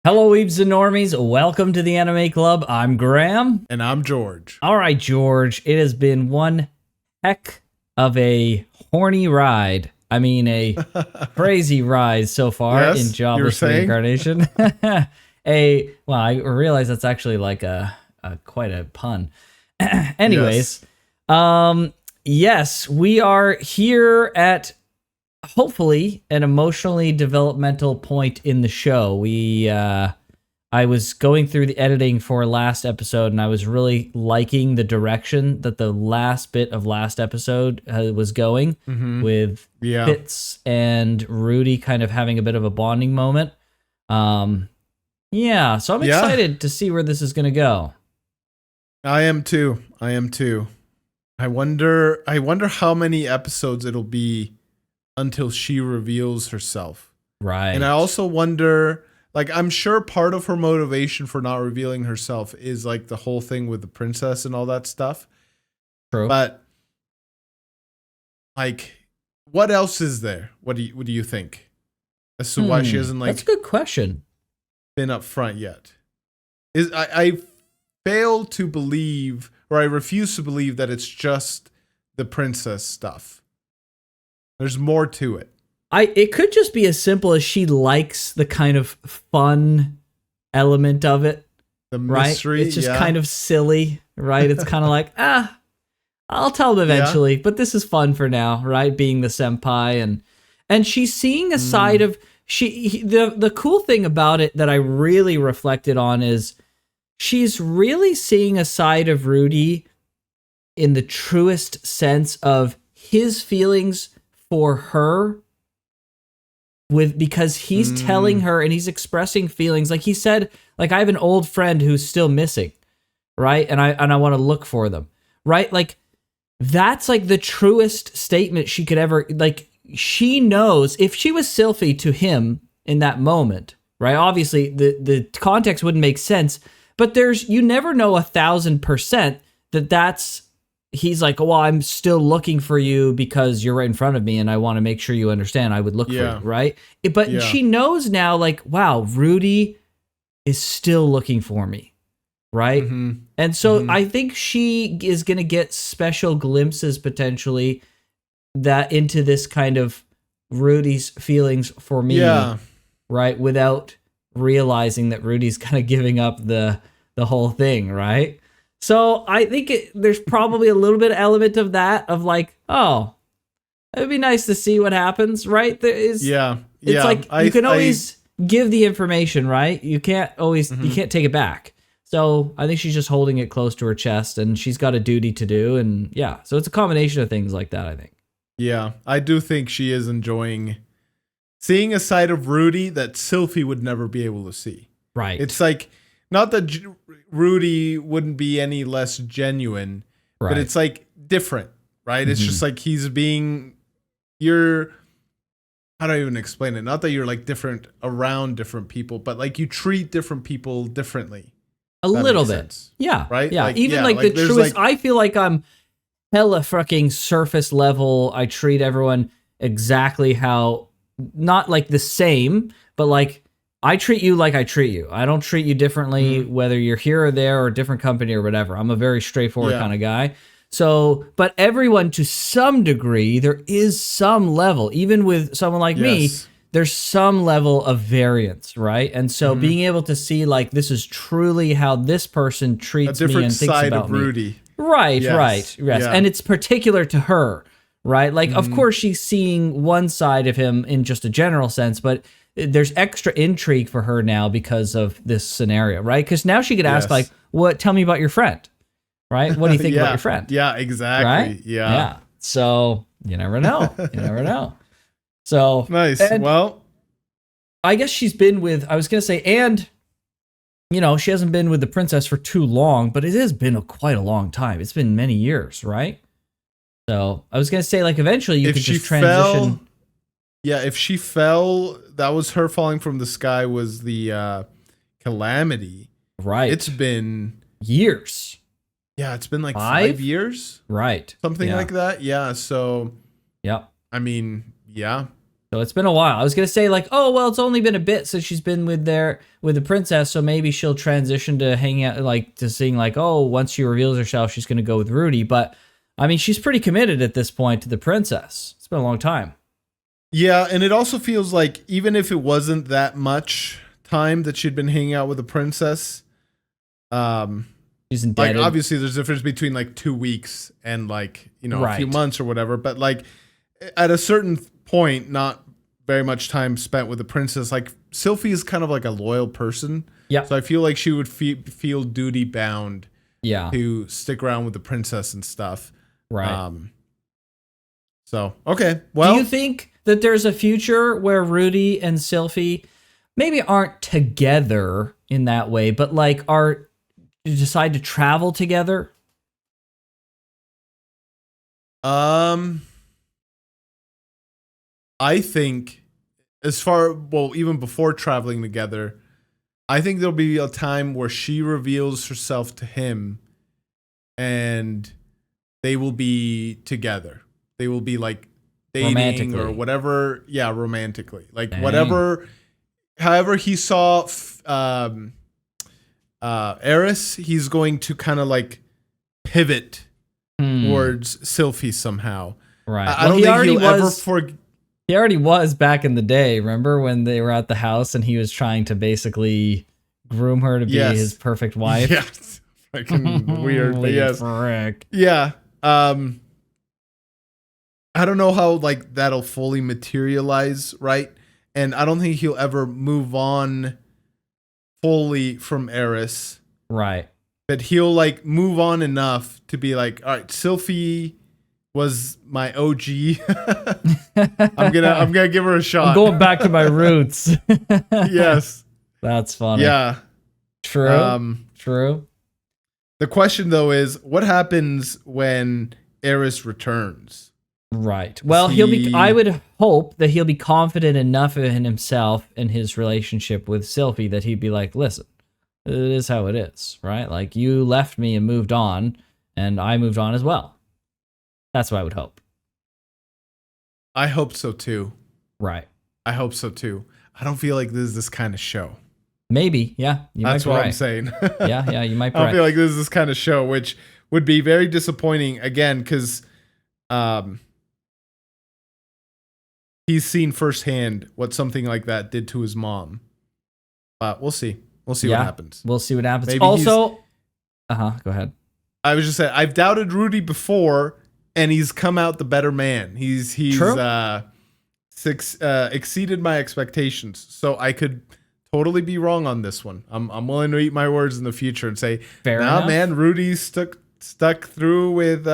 Hello, Weebs and Normies. Welcome to the Anime Club. I'm Graham. And I'm George. All right, George. It has been one heck of a horny ride. I mean, a crazy ride so far Yes, in Jobless Reincarnation. I realize that's actually like a quite a pun. Anyways, yes, we are here at hopefully an emotionally developmental point in the show. I was going through the editing for last episode, and I was really liking the direction that the last bit of last episode was going, with Fitz and Rudy kind of having a bit of a bonding moment. So I'm excited to see where this is going to go. I am too. I wonder how many episodes it'll be until she reveals herself. Right. And I also wonder, like, I'm sure part of her motivation for not revealing herself is like the whole thing with the princess and all that stuff. True. But like, what else is there? What do you think? As to why she hasn't That's a good question. been up front yet? I fail to believe, or I refuse to believe, that it's just the princess stuff. There's more to it. It could just be as simple as she likes the kind of fun element of it. The mystery, right? It's just kind of silly, right? It's kind of like, I'll tell them eventually, but this is fun for now, right? Being the senpai, and she's seeing a side of the cool thing about it that I really reflected on is she's really seeing a side of Rudy in the truest sense of his feelings for her, because he's telling her and he's expressing feelings. Like he said, like, I have an old friend who's still missing, right? And I want to look for them, right? Like, that's like the truest statement she could ever, like, she knows if she was Sylphie to him in that moment, right? Obviously the context wouldn't make sense, but you never know 1,000% that's, he's like, well, I'm still looking for you because you're right in front of me and I want to make sure you understand I would look for you, right? But she knows now, like, wow, Rudy is still looking for me, right? And so I think she is going to get special glimpses potentially that into this kind of Rudy's feelings for me, right? Without realizing that Rudy's kind of giving up the whole thing, right? So I think there's probably a little bit of element of that, of like, oh, it'd be nice to see what happens, right? It's like you can always give the information, right? You can't always, you can't take it back. So I think she's just holding it close to her chest, and she's got a duty to do, and so it's a combination of things like that, I think. Yeah, I do think she is enjoying seeing a side of Rudy that Sylphie would never be able to see. Right. It's like, not that Rudy wouldn't be any less genuine, but it's like different, right? It's just like how do I even explain it? Not that you're like different around different people, but like you treat different people differently. A little bit. Sense. Yeah. Right? Yeah. Even like the truest, I feel like I'm hella fucking surface level. I treat everyone exactly how, not like the same, but like, I treat you like I treat you. I don't treat you differently, whether you're here or there or a different company or whatever. I'm a very straightforward kind of guy. So, but everyone, to some degree, there is some level, even with someone like me, there's some level of variance, right? And so being able to see, like, this is truly how this person treats me and thinks about me. A different side of Rudy. Right. Yes. Yeah. And it's particular to her, right? Like, of course, she's seeing one side of him in just a general sense, but there's extra intrigue for her now because of this scenario, right? Because now she could ask, like, tell me about your friend, right? What do you think about your friend? Yeah, exactly. Right? Yeah. So you never know. So nice. Well, I guess she's been with, I was going to say, and, she hasn't been with the princess for too long, but it has been quite a long time. It's been many years, right? So I was going to say, like, eventually you could just transition. If she fell, that was her falling from the sky, was the calamity. Right. It's been years. Yeah, it's been like 5 years. Right. Something like that. Yeah, so. Yep. I mean, yeah. So it's been a while. I was gonna say like, oh well, it's only been a bit since she's been with the princess, so maybe she'll transition to hanging out, like to seeing like, oh, once she reveals herself, she's gonna go with Rudy. But I mean, she's pretty committed at this point to the princess. It's been a long time. Yeah, and it also feels like even if it wasn't that much time that she'd been hanging out with the princess, she's indebted. like obviously there's a difference between like 2 weeks and like, you know, a few months or whatever, but like at a certain point, not very much time spent with the princess. Like Sylphie is kind of like a loyal person. Yeah. So I feel like she would feel duty bound to stick around with the princess and stuff. Right. So, okay. Well, do you think that there's a future where Rudy and Sylphie maybe aren't together in that way, but like decide to travel together? I think even before traveling together, I think there'll be a time where she reveals herself to him and they will be together. They will be like dating or whatever. Yeah, romantically. Like however he saw Eris, he's going to kind of like pivot towards Sylphie somehow. Right. I don't think he'll ever forget. He already was back in the day. Remember when they were at the house and he was trying to basically groom her to be his perfect wife? Yes. Fucking weird, but yes. Frick. Yeah. I don't know how like that'll fully materialize, right? And I don't think he'll ever move on fully from Eris. Right. But he'll like move on enough to be like, all right, Sylphie was my OG. I'm gonna give her a shot. I'm going back to my roots. Yes. That's funny. Yeah. True. True. The question though is, what happens when Eris returns? Right. Well, I would hope that he'll be confident enough in himself and his relationship with Sylphie that he'd be like, listen, it is how it is, right? Like you left me and moved on, and I moved on as well. That's what I would hope. I hope so too. Right. I hope so too. I don't feel like this is this kind of show. Maybe, yeah. That's what I'm saying. Yeah, you might be I don't feel like this is this kind of show, which would be very disappointing again, because he's seen firsthand what something like that did to his mom. But we'll see. We'll see what happens. We'll see what happens. Maybe also, go ahead. I was just saying, I've doubted Rudy before, and he's come out the better man. He's exceeded my expectations. So I could totally be wrong on this one. I'm willing to eat my words in the future and say, nah, man, Rudy's stuck through with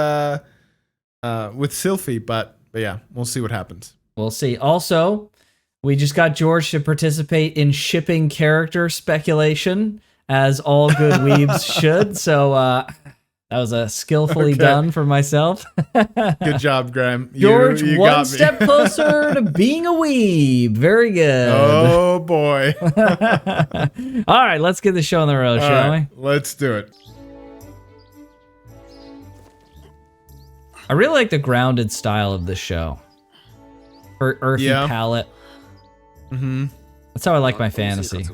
Sylphie. But yeah, we'll see what happens. We'll see. Also, we just got George to participate in shipping character speculation, as all good weebs should. So that was skillfully done for myself. Good job, Graham. George, you one step closer to being a weeb. Very good. Oh, boy. All right, let's get the show on the road, shall we? Let's do it. I really like the grounded style of this show. Earthy palette. Mm-hmm. That's how I like my fantasy.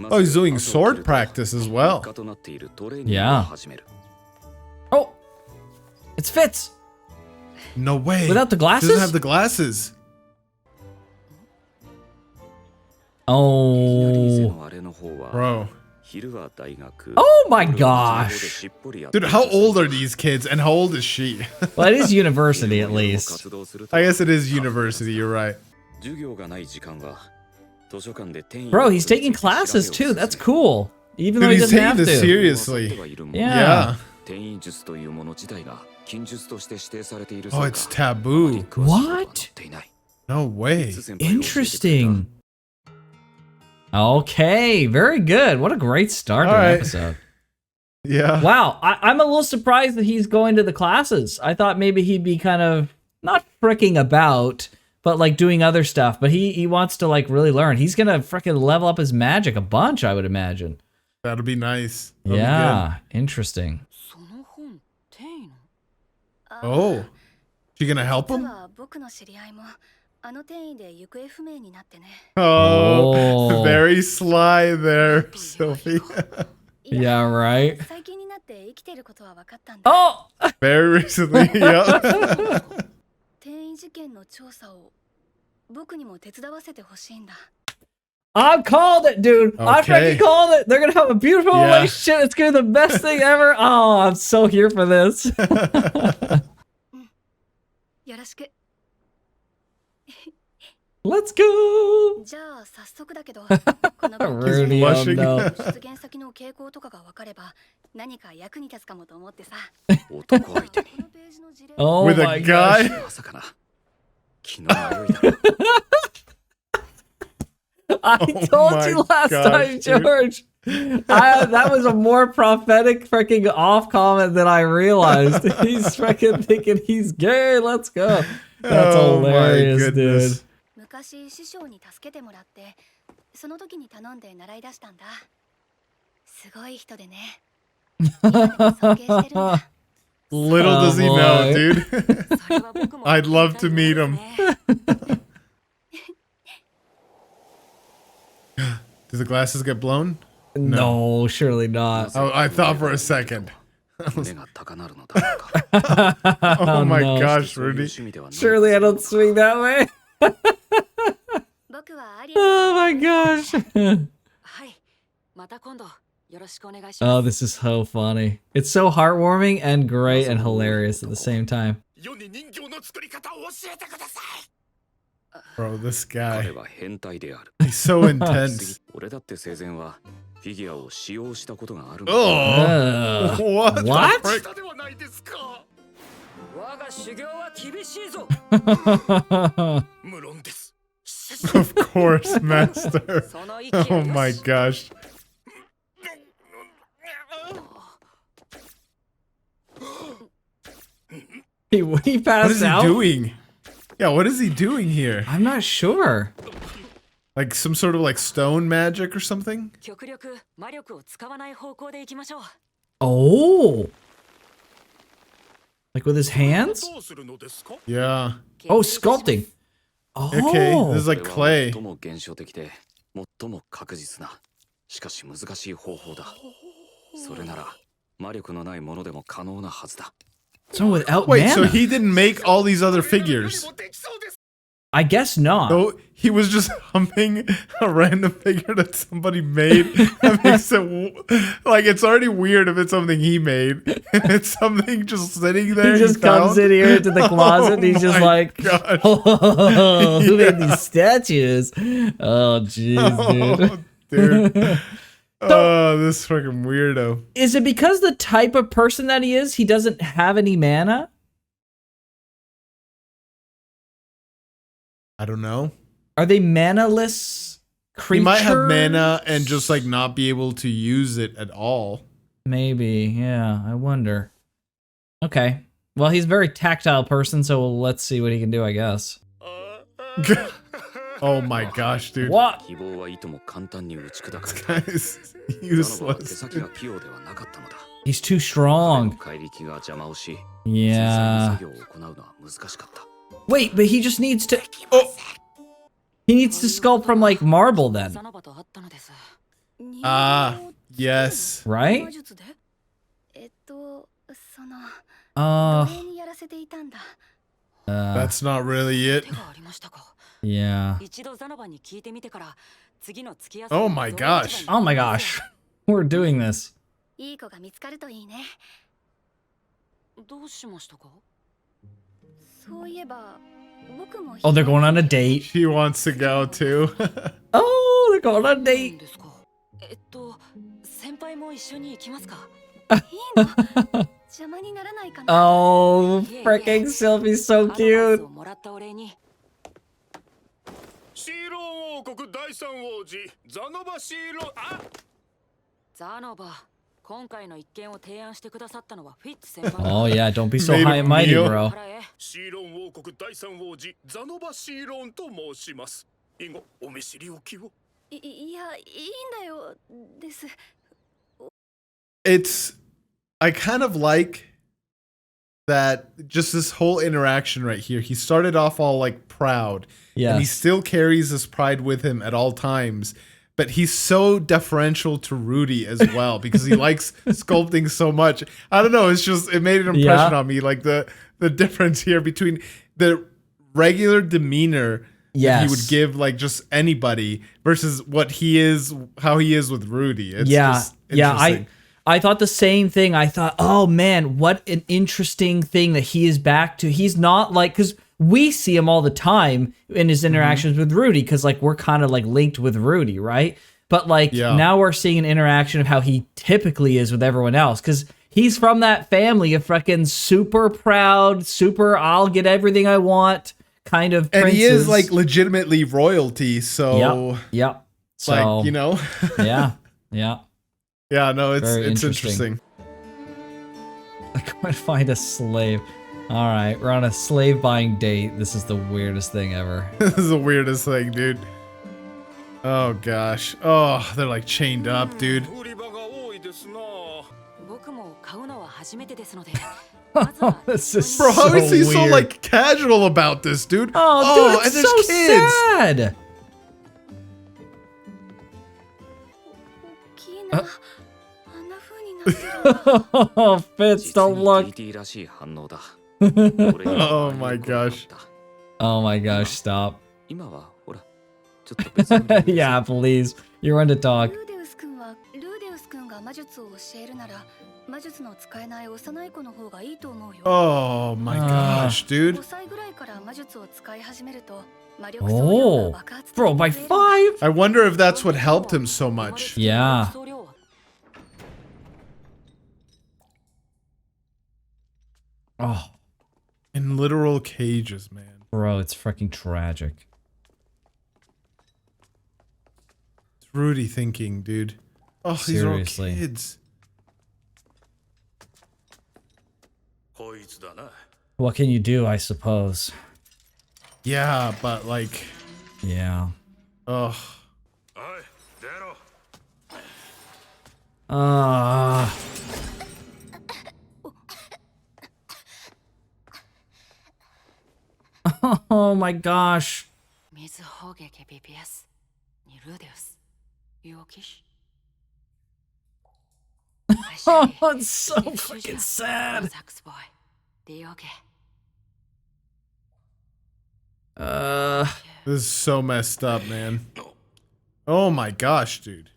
Oh, he's doing sword practice as well. Yeah. Oh, it's Fitz. No way. Without the glasses? He doesn't have the glasses. Oh. Bro. Oh my gosh. Dude, how old are these kids and how old is she? Well, it is university at least. I guess it is university, you're right. Bro, he's taking classes too. That's cool. Even though he doesn't have to. He's taking this seriously. Yeah. Oh, it's taboo. What? No way. Interesting. Okay, very good. What a great start to the episode. Yeah. Wow, I'm a little surprised that he's going to the classes. I thought maybe he'd be kind of not fricking about, but like doing other stuff. But he wants to like really learn. He's gonna freaking level up his magic a bunch, I would imagine. That'll be nice. That'll be interesting. Oh, she gonna help him? Oh, very sly there, Sylvie. Yeah, right. Oh! Very recently, yeah. I called it, dude. I Okay. freaking called it. They're gonna have a beautiful relationship. It's gonna be the best thing ever. Oh, I'm so here for this. Let's go. Rudy, oh blushing. no. Oh With my a guy? I told you last time, George. That was a more prophetic freaking off comment than I realized. He's freaking thinking he's gay. Let's go. That's hilarious, dude. Little does he know, dude. I'd love to meet him. Did the glasses get blown? No, surely not. Oh, I thought for a second. Oh my no. gosh, Rudy. Surely I don't swing that way. Oh my gosh. Oh, this is so funny. It's so heartwarming and great and hilarious at the same time. Bro, this guy. He's so intense. Oh, what? What? Of course, master. Oh my gosh. He passed What is he out? doing? Yeah, what is he doing here? I'm not sure. Like some sort of like stone magic or something? Oh. Like with his hands? Yeah. Oh, sculpting. Oh. Okay, this is like clay. So without Wait, mana. so he didn't make all these other figures? I guess not. So he was just humping a random figure that somebody made. That makes it like it's already weird if it's something he made. And it's something just sitting there. He just comes in here to the closet and he's just like, oh, who made these statues? Oh, jeez, dude. Oh, this freaking weirdo. Is it because the type of person that he is, he doesn't have any mana? I don't know. Are they mana-less creatures? He might have mana and just like not be able to use it at all. Maybe, yeah, I wonder. Okay. Well, he's a very tactile person, so let's see what he can do, I guess. Oh my gosh, dude. What? This guy is useless. He's too strong. Yeah. Wait, but he just needs to... Oh. He needs to sculpt from, like, marble, then. Ah, yes. Right? That's not really it. Yeah. Oh my gosh. Oh my gosh. We're doing this. Oh, they're going on a date. She wants to go too. Oh, they're going on a date. Oh, freaking Sylvie's so cute. Oh yeah, don't be so high and mighty, bro. It's, I kind of like that just this whole interaction right here, he started off all like proud. Yeah. And he still carries this pride with him at all times. But he's so deferential to Rudy as well because he likes sculpting so much. I don't know. It made an impression on me. Like the difference here between the regular demeanor that he would give like just anybody versus how he is with Rudy. It's just interesting. I thought the same thing. I thought, oh man, what an interesting thing that he is back to. He's not like, because we see him all the time in his interactions with Rudy, because like we're kind of like linked with Rudy, right? But like now we're seeing an interaction of how he typically is with everyone else, because he's from that family of fucking super proud, super I'll get everything I want kind of princes. And he is like legitimately royalty, so yep. So, like, you know. yeah. Yeah, no, it's interesting. I can't find a slave. All right, we're on a slave buying date. This is the weirdest thing ever. This is the weirdest thing, dude. Oh gosh. Oh, they're like chained up, dude. This is Bro, how is he weird. so like casual about this, dude? Oh, dude, and there's so kids. Sad. Oh, Fitz, don't look. Oh my gosh. Oh my gosh, stop. Yeah, please. You're one to talk. Oh my gosh, dude. Oh, bro, by 5? I wonder if that's what helped him so much. Yeah. Oh, in literal cages, man. Bro, it's freaking tragic. It's Rudy thinking, dude. Oh, seriously. These are all kids. What can you do, I suppose? Yeah, but like... Yeah. Ugh. Oh my gosh. Oh, it's so freaking sad. This is so messed up, man. Oh my gosh, dude.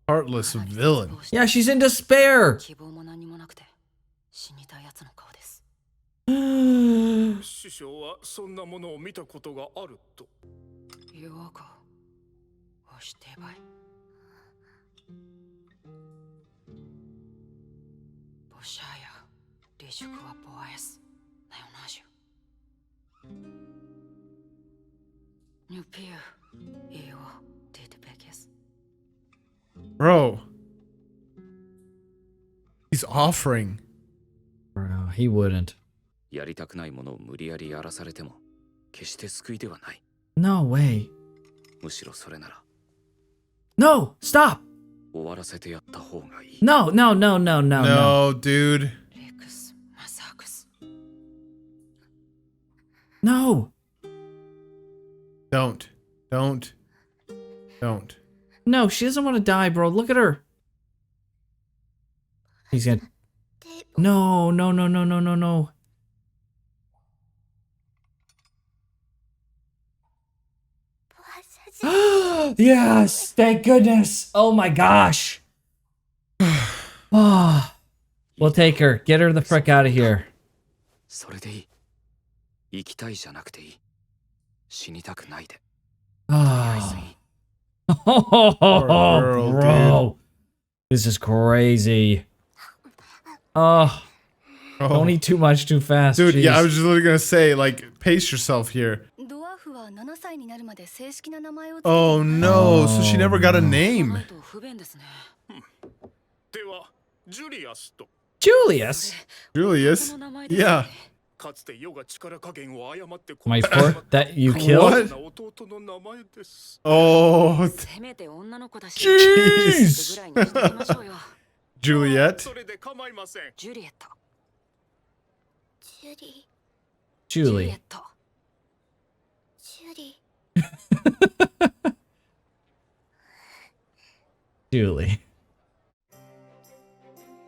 Heartless villain. Yeah, she's in despair. Bro. He's offering. Bro, he wouldn't. No way. No, stop. No. No, dude. No. Don't. No, she doesn't want to die, bro. Look at her. He's gonna... No. Yes, thank goodness. Oh my gosh. Oh, we'll take her. Get her the frick out of here. Oh, girl, bro. dude. This is crazy. Oh, don't eat too much too fast. Dude, Jeez. yeah, I was just literally gonna say, like, pace yourself here. Oh no, so she never got a name. Julius? Julius? Yeah. My fourth that you killed? What? Oh, jeez. Juliet. それで構いません。ジュリエット。ジュリジュリエ Julie. ット。ジュリ Julie.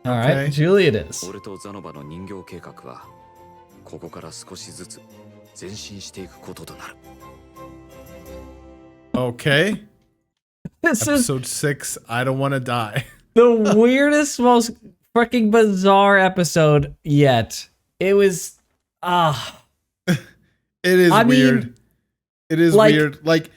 All Okay. right, Julie it is. 俺とザノバの人形計画はここから少しずつ前進していくこととなる。 Okay. This is Episode 6. I don't want to die. the weirdest, most freaking bizarre episode yet. It was It is I mean, weird. It is like, weird. Like,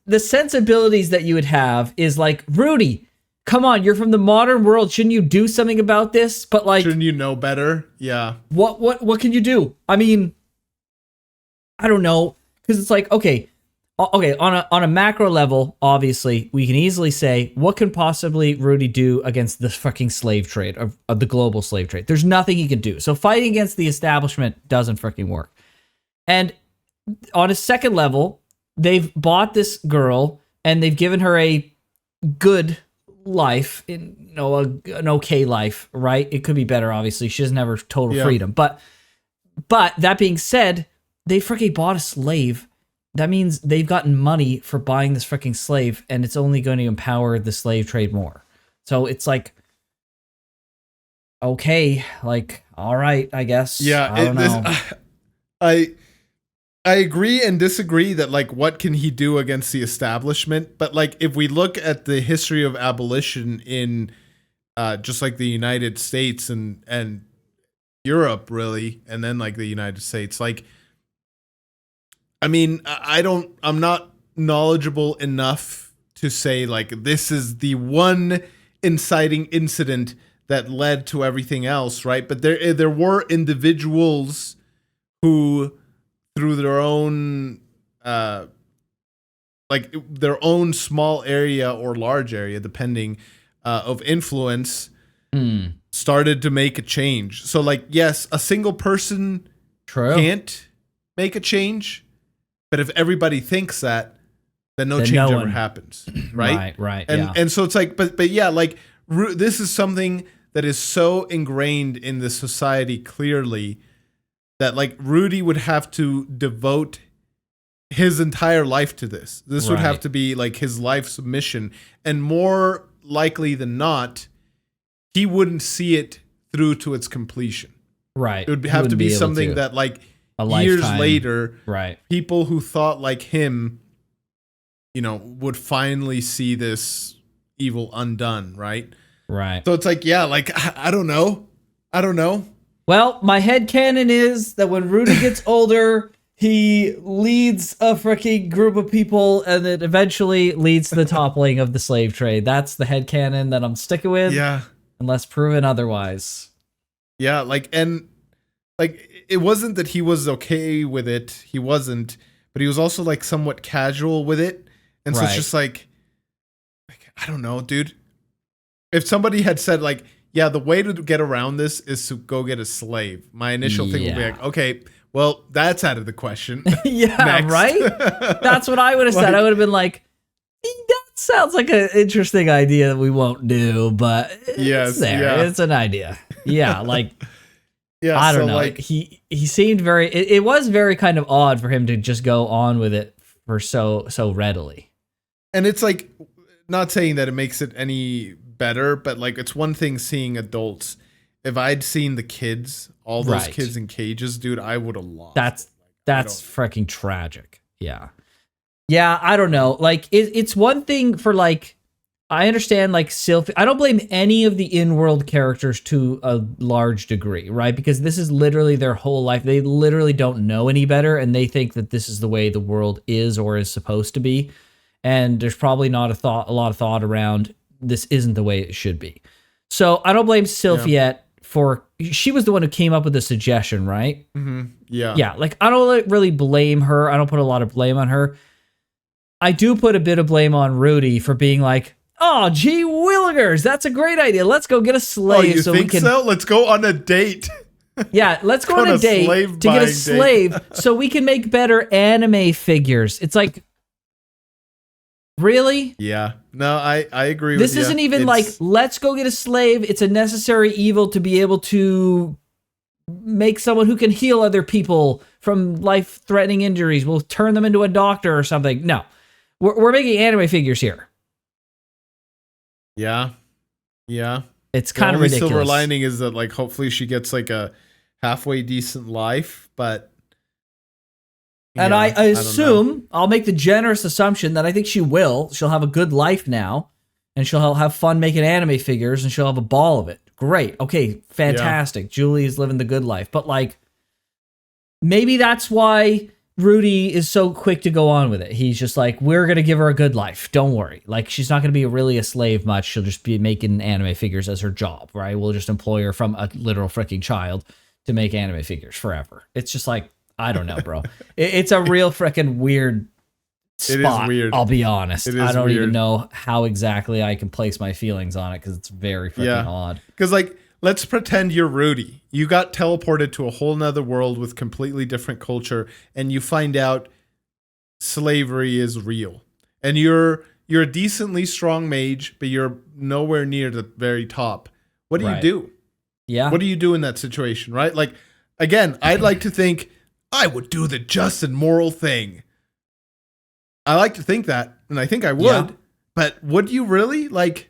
the sensibilities that you would have is like, Rudy, come on, you're from the modern world. Shouldn't you do something about this? But like, shouldn't you know better? Yeah. what can you do? I mean, I don't know, because it's like, okay, on a macro level, obviously, we can easily say, what can possibly Rudy do against the fucking slave trade of the global slave trade? There's nothing he can do. So fighting against the establishment doesn't freaking work. And on a second level, they've bought this girl and they've given her a good life, an okay life, right? It could be better, obviously. She doesn't have her total freedom. But that being said, they freaking bought a slave. That means they've gotten money for buying this freaking slave, and it's only going to empower the slave trade more. So it's like, okay, like, all right, I guess. Yeah. I don't know. I agree and disagree that, like, what can he do against the establishment? But, like, if we look at the history of abolition in just like the United States and Europe, really, and then like the United States, like, I mean, I'm not knowledgeable enough to say, like, this is the one inciting incident that led to everything else, right? But there were individuals who, through their own like their own small area or large area, depending, of influence, started to make a change. So, like, yes, a single person can't make a change, but if everybody thinks that, then no change ever happens, right? Right. And so it's like, but yeah, like, this is something that is so ingrained in the society clearly that, like, Rudy would have to devote his entire life to this. This would have to be like his life's mission, and more likely than not, he wouldn't see it through to its completion. Right. It would have to be something that, like, years later, people who thought like him, would finally see this evil undone, right? Right. So it's like, yeah, like, I don't know. Well, my headcanon is that when Rudy gets older, he leads a freaking group of people and it eventually leads to the toppling of the slave trade. That's the headcanon that I'm sticking with. Yeah. Unless proven otherwise. Yeah, it wasn't that he was okay with it. He wasn't, but he was also, like, somewhat casual with it. And so it's just like, I don't know, dude. If somebody had said, like, yeah, the way to get around this is to go get a slave, my initial thing would be like, okay, well, that's out of the question. Yeah, Next. right? That's what I would have said. I would have been like, that sounds like an interesting idea that we won't do, but it's there. Yeah. It's an idea. Yeah, like, yeah, I don't know. Like, he seemed very, it was very kind of odd for him to just go on with it for so readily. And it's like, not saying that it makes it any better, but, like, it's one thing seeing adults. If I'd seen the kids, all those kids in cages, dude, I would have lost. That's freaking tragic. Yeah. Yeah, I don't know. Like, it's one thing for, like, I understand, like, Sylphie. I don't blame any of the in-world characters to a large degree, right? Because this is literally their whole life. They literally don't know any better, and they think that this is the way the world is or is supposed to be. And there's probably not a lot of thought around this isn't the way it should be. So I don't blame Sylphiette for, she was the one who came up with the suggestion, right? Mm-hmm. Yeah. Yeah, like, I don't really blame her. I don't put a lot of blame on her. I do put a bit of blame on Rudy for being like, oh, gee willikers, that's a great idea. Let's go get a slave. Oh, you think so? Let's go on a date. Yeah, let's go on a date to get a slave so we can make better anime figures. It's like, Really? Yeah. No, I agree with This you. isn't even like, let's go get a slave. It's a necessary evil to be able to make someone who can heal other people from life-threatening injuries. We'll turn them into a doctor or something. No. We're making anime figures here. Yeah. Yeah. It's kind of the only ridiculous. silver lining is that like hopefully she gets like a halfway decent life, but and yeah, I don't know. assume, I'll make the generous assumption that I think she will. She'll have a good life now, and she'll have fun making anime figures, and she'll have a ball of it. Great. Okay, fantastic. Yeah. Julie is living the good life. But like, maybe that's why Rudy is so quick to go on with it. He's just like, we're going to give her a good life. Don't worry. Like, she's not going to be really a slave much. She'll just be making anime figures as her job, right? We'll just employ her from a literal freaking child to make anime figures forever. It's just like, I don't know, bro. It's a real freaking weird spot. It is weird. I'll be honest. I don't even know how exactly I can place my feelings on it because it's very freaking odd. Because like, let's pretend you're Rudy. You got teleported to a whole nother world with completely different culture, and you find out slavery is real. And you're a decently strong mage, but you're nowhere near the very top. What do you do? Yeah. What do you do in that situation, right? Like, again, I'd like to think I would do the just and moral thing. I like to think that, and I think I would. But would you really? Like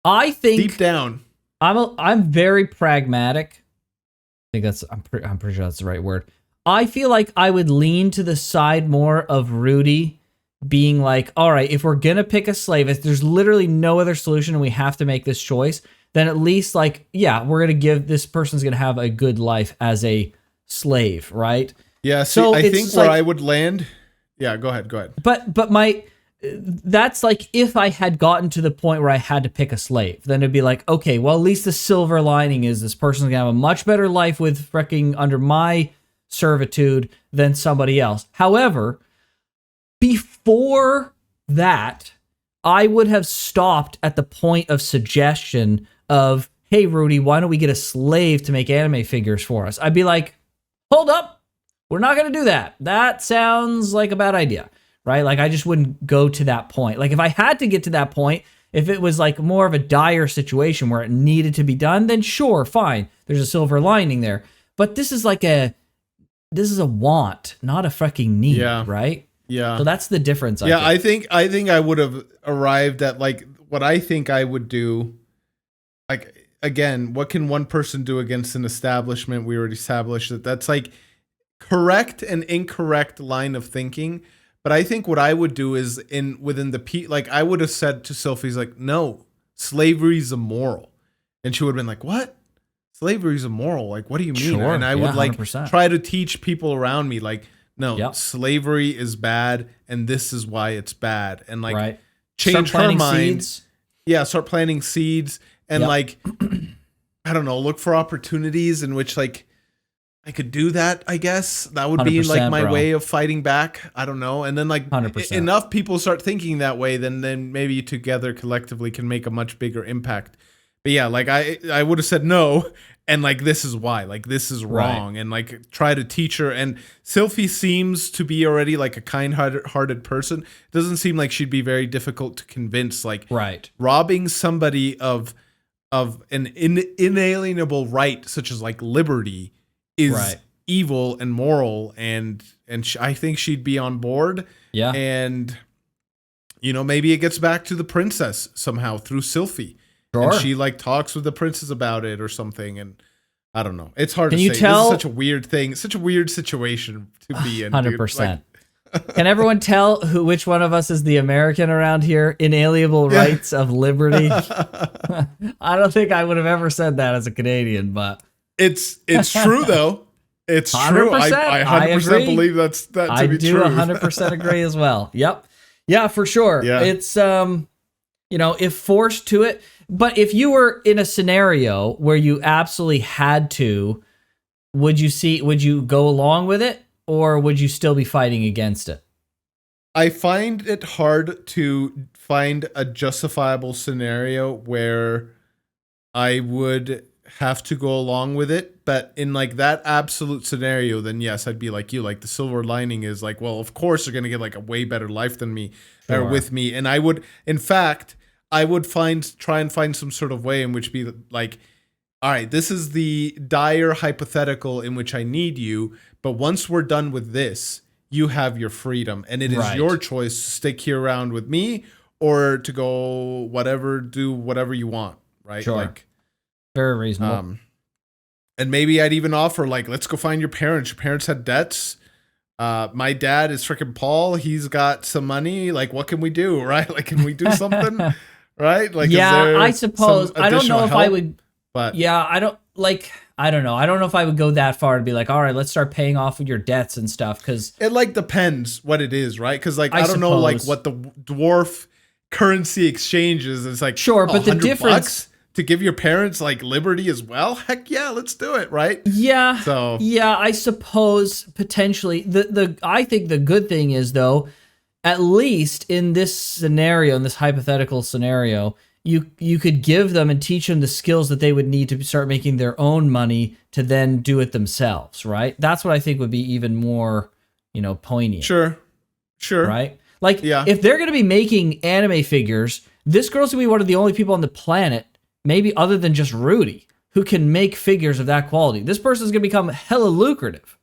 I think deep down, I'm very pragmatic. I think I'm pretty sure that's the right word. I feel like I would lean to the side more of Rudy being like, all right, if we're gonna pick a slave, if there's literally no other solution and we have to make this choice, then at least like, yeah, we're gonna give this person's gonna have a good life as a slave, right? Yeah. So I think where I would land. Yeah, go ahead. But that's like if I had gotten to the point where I had to pick a slave, then it'd be like, okay, well, at least the silver lining is this person's gonna have a much better life with freaking under my servitude than somebody else. However, before that, I would have stopped at the point of suggestion of, hey, Rudy, why don't we get a slave to make anime figures for us? I'd be like, hold up, we're not gonna do that. That sounds like a bad idea. Right? Like, I just wouldn't go to that point. Like, if I had to get to that point, if it was like more of a dire situation where it needed to be done, then sure, fine. There's a silver lining there. But this is a want, not a freaking need, right? Yeah. So that's the difference. I think I would have arrived at like what I think I would do. Like, again, what can one person do against an establishment? We already established that that's like correct and incorrect line of thinking. But I think what I would do is within the like I would have said to Sylphie's like, no, slavery is immoral. And she would have been like, what? Slavery is immoral. Like, what do you mean? Sure. And I would like 100%. try to teach people around me like, no, slavery is bad and this is why it's bad. And like change her mind. Seeds. Yeah, start planting seeds and like I don't know, look for opportunities in which like I could do that, I guess. That would be like my way of fighting back. I don't know. And then like 100%. Enough people start thinking that way, then maybe together collectively can make a much bigger impact. But yeah, like I would have said no. And like, this is why, like, this is wrong. And like, try to teach her. And Sylphie seems to be already like a kind-hearted person. It doesn't seem like she'd be very difficult to convince. Like robbing somebody of an inalienable right, such as like liberty, is evil and moral, and I think she'd be on board. Yeah. And, you know, maybe it gets back to the princess somehow through Sylphie. Sure. And she like talks with the princess about it or something. And I don't know. It's hard to say. This is such a weird thing, such a weird situation to be in. 100%. Can everyone tell which one of us is the American around here? Inalienable rights of liberty. I don't think I would have ever said that as a Canadian, but it's true though. It's 100%, true. I 100% believe that to be true. I do 100% agree as well. Yep. Yeah, for sure. Yeah. It's you know, if forced to it, but if you were in a scenario where you absolutely had to, would you go along with it, or would you still be fighting against it? I find it hard to find a justifiable scenario where I would have to go along with it. But in like that absolute scenario, then yes, I'd be like you. Like the silver lining is like, well, of course they're gonna get like a way better life than me or with me. And I would, in fact, I would try and find some sort of way in which be like, all right, this is the dire hypothetical in which I need you, but once we're done with this, you have your freedom, and it is your choice to stick here around with me or to go whatever, do whatever you want, right? Sure. Like, very reasonable. And maybe I'd even offer like, let's go find your parents. Your parents had debts. My dad is freaking Paul. He's got some money. Like, what can we do, right? Like, can we do something, right? Like, yeah, I suppose. I don't know if help? I would. But yeah, I don't know. I don't know if I would go that far to be like, all right, let's start paying off your debts and stuff. Because it like depends what it is, right? Because like I don't know like what the dwarf currency exchange is. It's like sure, but the difference to give your parents like liberty as well. Heck yeah, let's do it, right? Yeah. So yeah, I suppose potentially I think the good thing is though, at least in this scenario, in this hypothetical scenario, you could give them and teach them the skills that they would need to start making their own money to then do it themselves, right? That's what I think would be even more, poignant. Sure. Right? Like, yeah. If they're going to be making anime figures, this girl's going to be one of the only people on the planet, maybe other than just Rudy, who can make figures of that quality. This person's going to become hella lucrative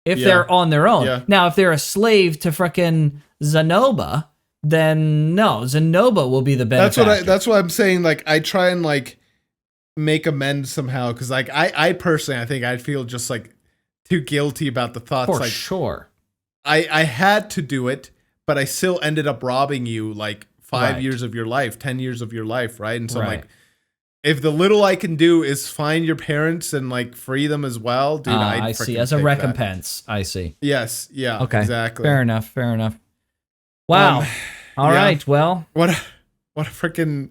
if they're on their own. Yeah. Now, if they're a slave to frickin' Zanoba, then no, Zanoba will be the benefactor. That's what I'm saying. Like, I try and like make amends somehow, because like I personally, I think I'd feel just like too guilty about the thoughts. For like, sure. I had to do it, but I still ended up robbing you like 5 years of your life, 10 years of your life, right? And so I'm like, if the little I can do is find your parents and like free them as well, dude, I see. As a recompense, I see. Yes, yeah, okay, exactly. Fair enough. Wow. All right. Well, what a freaking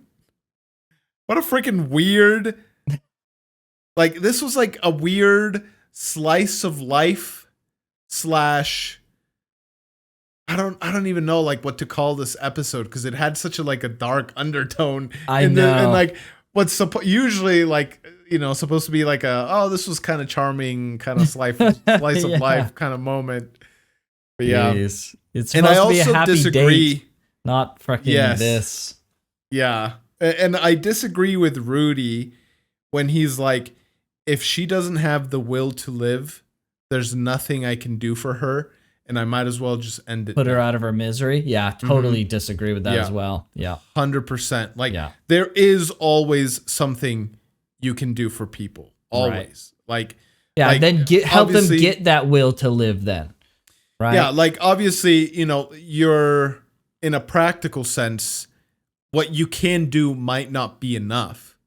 weird. Like, this was like a weird slice of life / I don't even know like what to call this episode, because it had such a like a dark undertone. I know. And like what's usually like, supposed to be like this was kind of charming, kind of slice of life kind of moment. But yeah, it's supposed to be a happy disagree. Date, not freaking this. Yeah, and I disagree with Rudy when he's like, if she doesn't have the will to live, there's nothing I can do for her, and I might as well just end it. Put her out of her misery. Yeah, totally disagree with that as well. Yeah, 100%. Like, there is always something you can do for people. Always. Like, then help them get that will to live. Then, right? Yeah, like obviously, you're in a practical sense, what you can do might not be enough.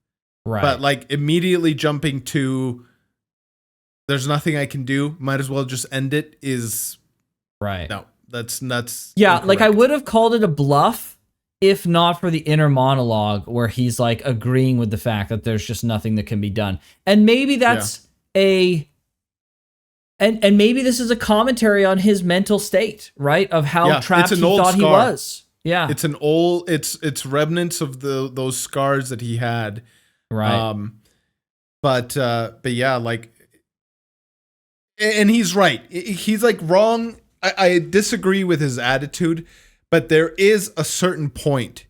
Right. But like immediately jumping to, there's nothing I can do, might as well just end it, is right. No, that's nuts. Yeah, incorrect. like I would have called it a bluff if not for the inner monologue where he's like agreeing with the fact that there's just nothing that can be done. And maybe that's and maybe this is a commentary on his mental state, right? Of how trapped he thought he was. Yeah. It's remnants of those scars that he had. Right. But yeah, like, and he's right. He's like wrong. I disagree with his attitude, but there is a certain point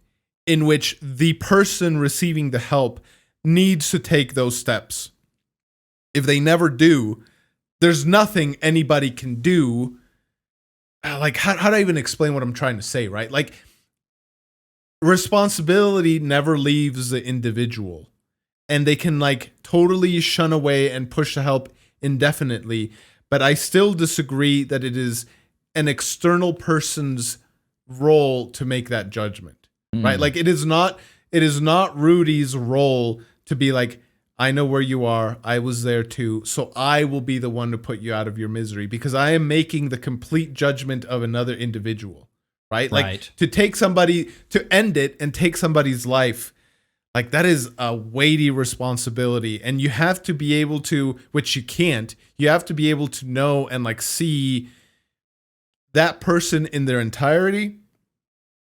in which the person receiving the help needs to take those steps. If they never do, there's nothing anybody can do. Like, how do I even explain what I'm trying to say, right? Like, responsibility never leaves the individual, and they can like totally shun away and push the help indefinitely. But I still disagree that it is an external person's role to make that judgment, right? Like, it is not Rudy's role to be like, I know where you are. I was there too. So I will be the one to put you out of your misery, because I am making the complete judgment of another individual, right? Like, to take somebody, to end it and take somebody's life, like, that is a weighty responsibility. And you have to be able to, which you can't, you have to be able to know and like see that person in their entirety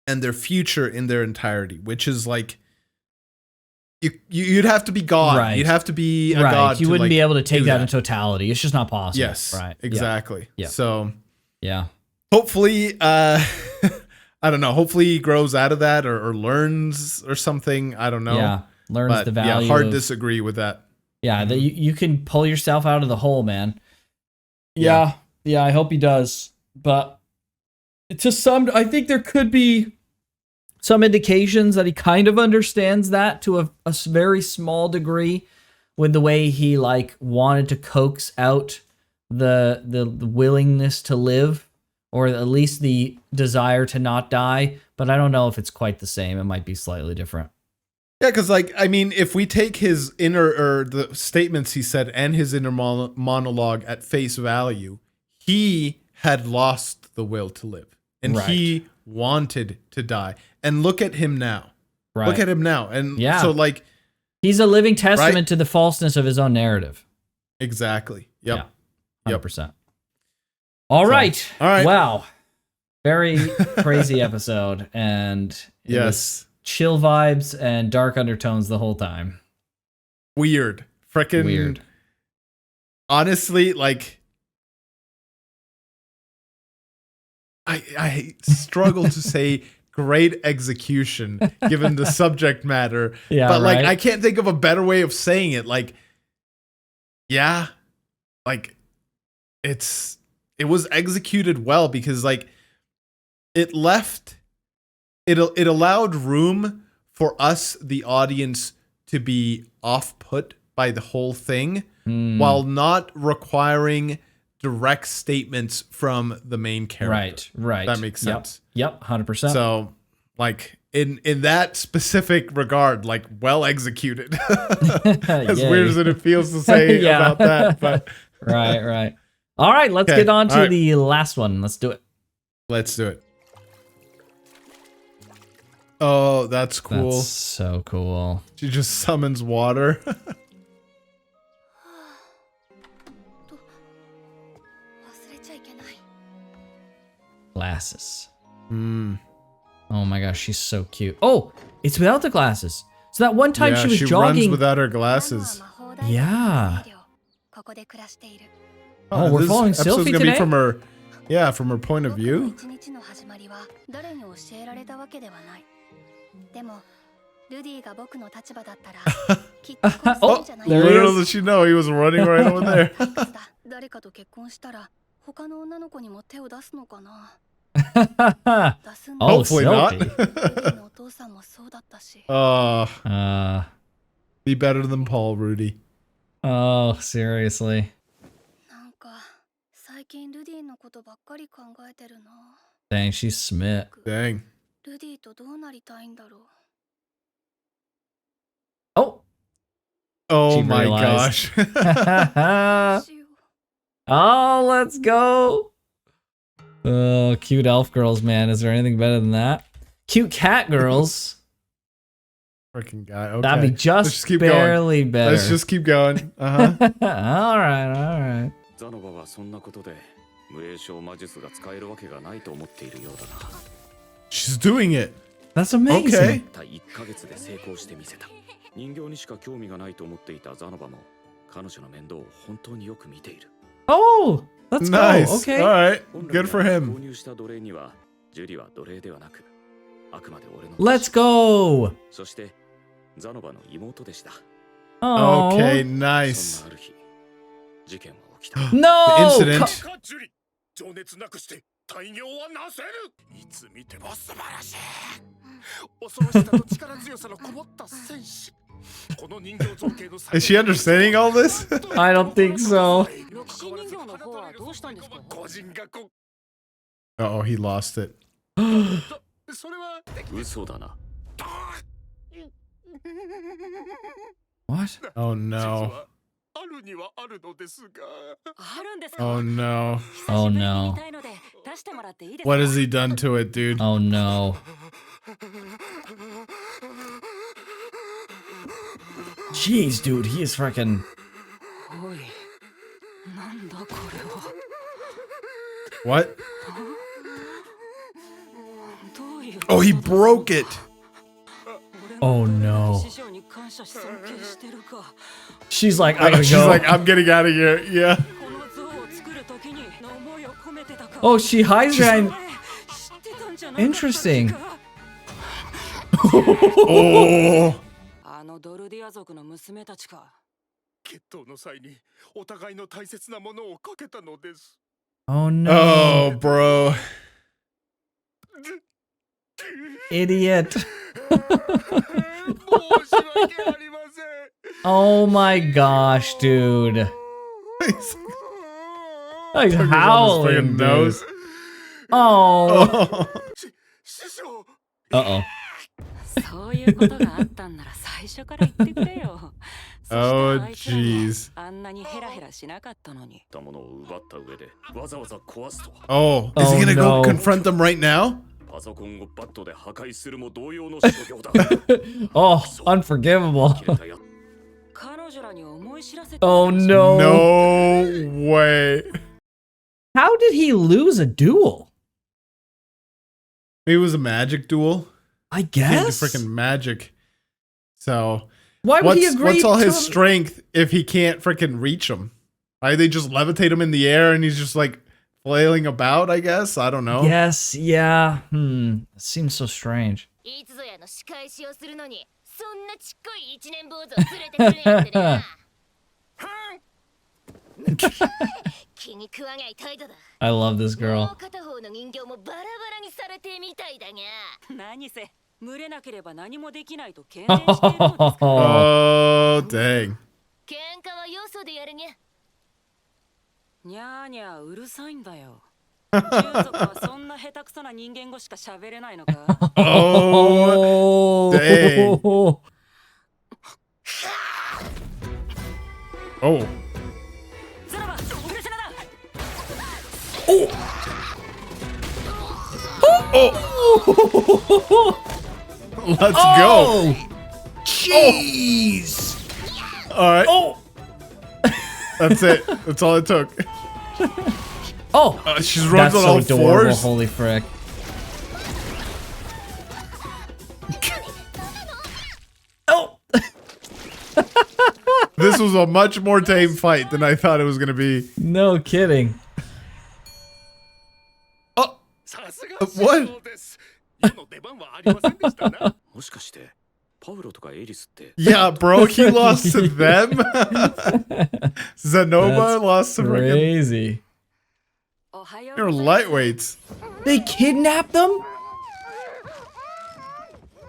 and their future in their entirety, which is like, you'd have to be God. Right. You'd have to be a right. God. You wouldn't like, be able to take do that in totality. It's just not possible. Yes. Right. Exactly. Yeah. So Yeah. hopefully, I don't know. Hopefully he grows out of that or learns or something. I don't know. Yeah. Learns But the value. yeah, hard of, disagree with that. Yeah. That you can pull yourself out of the hole, man. Yeah. Yeah. I hope he does. But I think there could be some indications that he kind of understands that to a very small degree with the way he like wanted to coax out the willingness to live, or at least the desire to not die. But I don't know if it's quite the same. It might be slightly different. Yeah, because like, I mean, if we take his inner or the statements he said and his inner monologue at face value, he had lost the will to live and he wanted to die. And look at him now. Right. Look at him now. And so like, he's a living testament to the falseness of his own narrative. Exactly. Yep. Yeah. 100%. All right. Wow. Very crazy episode. And yes, chill vibes and dark undertones the whole time. Weird. Freaking weird. Honestly, like, I struggle to say great execution given the subject matter. Yeah, but like, I can't think of a better way of saying it. Like, yeah, like it was executed well because like it allowed room for us, the audience, to be off-put by the whole thing while not requiring direct statements from the main character. Right. That makes sense. Yep, 100%. So, like, in that specific regard, like, well executed. As weird as it feels to say about that. But Right. All right, let's get on to the last one. Let's do it. Let's do it. Oh, that's cool. That's so cool. She just summons water. Glasses. Oh my gosh, she's so cute. Oh, it's without the glasses. So that one time she was jogging. Runs without her glasses. Yeah. Oh, we're following Sylphie today? Be from her point of view. Oh, there little does she know he was running right over there. Hopefully not. Be better than Paul, Rudy. Oh, seriously. Dang, she's smit. Dang. Oh my gosh. Oh, let's go. Oh, cute elf girls, man. Is there anything better than that? Cute cat girls. Freaking guy. Okay. That'd be just barely better. Let's just keep going. All right. She's doing it. That's amazing. Okay. 人形にしか興味がないと思っていたザノバも彼女の面倒を本当によく見ている。Oh, let's nice. go. Okay. All right. Good for him. 購入した奴隷にはジュリは奴隷ではなく、あくまで俺の。Let's go. そしてザノバの妹でした。Oh. Okay, nice. そんなある日、事件は起きた。No. The incident. ジュリ、情熱なくして大業はなせる。いつ見ても素晴らしい。恐ろしさと力強さのこもった戦士。Is she understanding all this? I don't think so. Oh, he lost it. What? Oh no. Oh no. Oh no. What has he done to it, dude? Oh no. Jeez, dude, he is freaking. What? Oh, he broke it. Oh no. She's like, I gotta She's go. like, I'm getting out of here. Yeah. Oh, she hides behind. Interesting. Oh. ドルディア族の娘たちか。決闘の際にお互いの大切なものをかけたのです。Oh no. Oh, bro. Idiot. 申し訳ありません。 Oh my gosh, dude. Like Friggin' howling, dude. nose. Oh. Oh. 師匠。 Uh-oh. そういうことがあったんなら最初から言ってくれよ。 Oh, jeez. あんなにヘラヘラしなかったのに。たものを奪った上でわざわざ壊すとは。 Oh, is he gonna no. go confront them right now? パソコンをバットで破壊するも同様の所業だ。 Oh, unforgivable. 切れたや 彼女らに思い知らせて。 Oh no. No way. How did he lose a duel? Maybe it was a magic duel. I Can't do guess. freaking magic. So Why would he agree what's all to his him? strength if he can't freaking reach him? Right? They just levitate him in the air and he's just like flailing about, I guess. I don't know. Yes, yeah. It seems so strange. いつぞやの仕返しをするのにそんなちっこい一年坊主を連れてくるんやってな。気に食わない態度だ。 I love this も girl. う片方の人形もバラバラにされてみたいだが。何せ群れなければ何もできないと懸念しているのですから。 Oh, dang. 喧嘩はよそでやるにゃ。にゃーにゃーうるさいんだよ。従属はそんな下手くそな人間語しか喋れないのか。 Oh, dang. Oh. ゼロ番うるせなだ。 Let's go. Oh, jeez. All right. Oh, That's it. That's all it took. oh. She runs That's on so all adorable. fours. Holy frick. Oh. This was a much more tame fight than I thought it was going to be. No kidding. さすが What? 師匠です。矢の出番はありませんでしたな。もしかしてパウロとかエリスって Yeah, bro, he lost to them. Zanova That's lost to freaking. Crazy. おはよう They're ございます。 lightweights. They kidnapped them?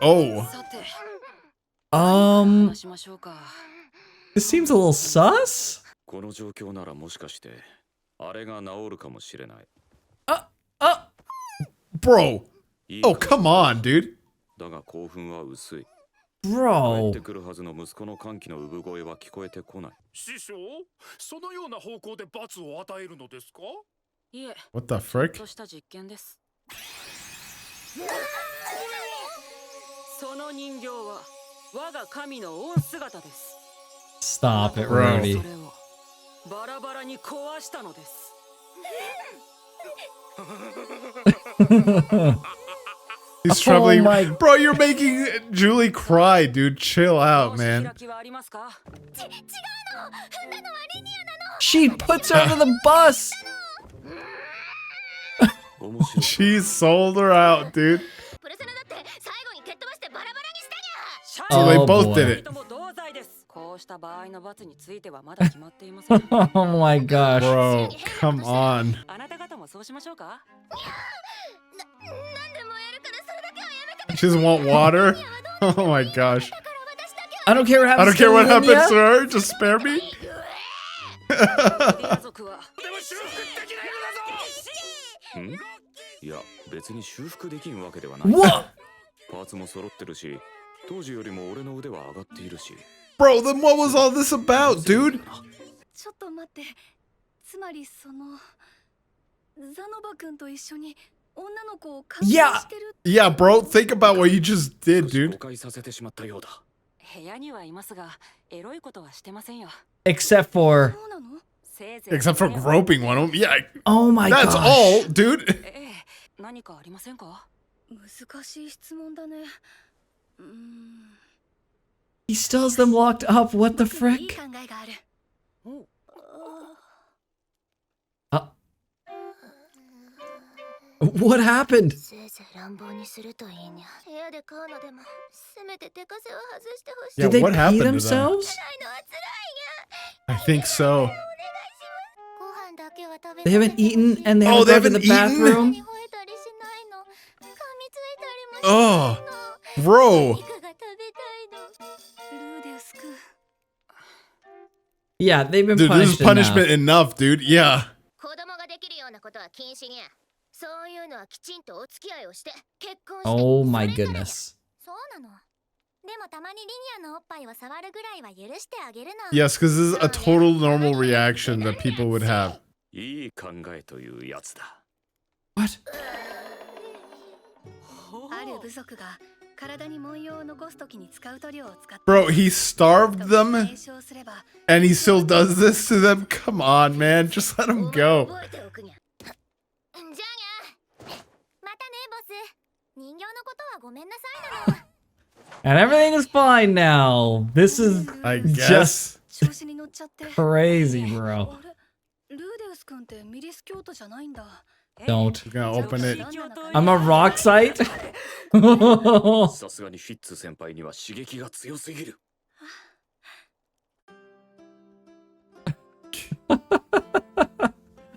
Oh. さて、 Um, 話しましょうか。 this seems a little sus. この状況ならもしかしてあれが治るかもしれない。 Bro. いい Oh, か come on, dude. だが興奮は薄い。帰っ Bro. てくるはずの息子の歓喜の産声は聞こえてこない。師匠、そのような方向で罰を与えるのですか？いえ、 What the ちょっ frick? とした実験です。その人形は我が神の御姿です。 Stop it, あなたは Rudy. それをバラバラに壊したのです。 He's trembling. my- Bro, you're making Julie cry, dude. Chill out, もし開 man. きはありますか？ She puts her under the bus. 面白い。 She sold her out, dude. プレセナだって最後に蹴っ飛ばしてバラバラにしたにゃ。シャ So イ they Oh, both boy. did 二 it. 人とも同罪です。こうした場合の罰についてはまだ決まっていません。 Oh my gosh. Bro, come on. あなた方もそうしましょうか？なんでもやるからそれだけはやめて。 She doesn't want water? Oh my gosh. だから私だけは I don't care what I happens. don't care what to happens to Linya. her. Just spare me. ディア族はでも修復できないのだぞ。んいや別に修復できんわけではない。 What? パーツも揃ってるし、当時よりも俺の腕は上がっているし。 Bro, then what was all this about, dude? ちょっと待って。つまりそのザノバ君と一緒に女の子を監視してる。 Yeah, bro, think about what you just did, 少し dude. 誤解させてしまったようだ。部屋にはいますが、エロいことはしてませんよ。 Except for. そうなの？せいぜい Except for groping one of them. Yeah, Oh my that's gosh. all, dude. ええ、何かありませんか？難しい質問だね。He still has them locked up. What the いい frick? 考えがある。 What happened? せいぜい乱暴にするといいにゃ。部屋で飼うのでも、せめて手枷を外してほしい。 Yeah, Did they what pee happened to them? themselves? 辛いのは辛いにゃ。 I think so. ご飯だけは食べ They haven't eaten and they Oh, haven't they gone to the haven't eaten? bathroom? 吠えたりしないの。噛みついたりもしないの。 Bro. 肉が食べたいの。ルーデウス君。 Yeah, they've been Dude, this is punished punishment enough. enough, dude. Yeah. 子供ができるようなことは禁止にゃ。そういうのはきちんとお付き合いをして結婚して。 Oh my それからにゃ。 goodness. そうなの。でもたまにリニアのおっぱいを触るぐらいは許してあげるの。 Yes, because this is a total normal reaction that people would have. いい考えというやつだ。 What? ある部族が体に文様を残すときに使う塗料を使って。 Bro, he starved them 継承すれば and he still does this to them? Come on, man. Just let him go. 覚えておくにゃ。じゃあにゃ。またね、ボス。人形のことはごめんなさいなの。 And everything is fine now. This is I just guess. 調子に乗っちゃって。 crazy, bro. あれルーデウス君ってミリス京都じゃないんだ。 Don't. We're gonna open it. I'm a rock site? さすがにフィッツ先輩には刺激が強すぎる。